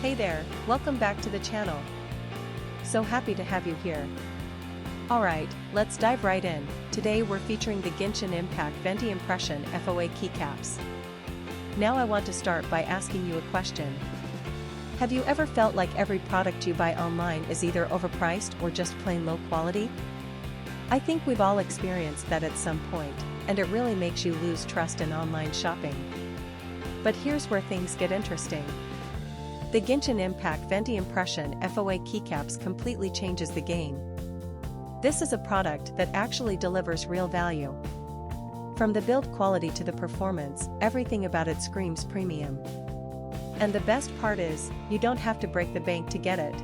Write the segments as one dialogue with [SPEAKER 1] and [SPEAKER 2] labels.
[SPEAKER 1] Hey there, welcome back to the channel. So happy to have you here. Alright, let's dive right in. Today we're featuring the Genshin Impac Venti Impression Foa Keycaps. Now I want to start by asking you a question. Have you ever felt like every product you buy online is either overpriced or just plain low quality? I think we've all experienced that at some point, and it really makes you lose trust in online shopping. But here's where things get interesting. The Genshin Impac Venti Impression Foa Keycaps completely changes the game. This is a product that actually delivers real value. From the build quality to the performance, everything about it screams premium. And the best part is, you don't have to break the bank to get it.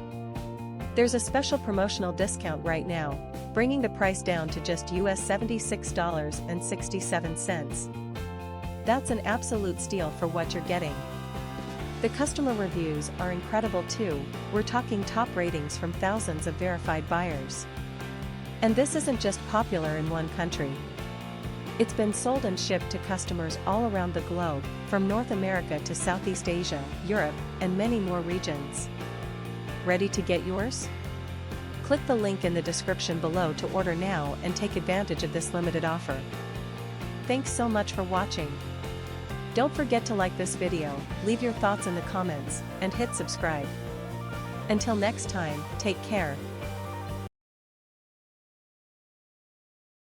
[SPEAKER 1] There's a special promotional discount right now, bringing the price down to just $76.67. That's an absolute steal for what you're getting. The customer reviews are incredible too. We're talking top ratings from thousands of verified buyers. And this isn't just popular in one country. It's been sold and shipped to customers all around the globe, from North America to Southeast Asia, Europe, and many more regions. Ready to get yours? Click the link in the description below to order now and take advantage of this limited offer. Thanks so much for watching. Don't forget to like this video, leave your thoughts in the comments, and hit subscribe. Until next time, take care.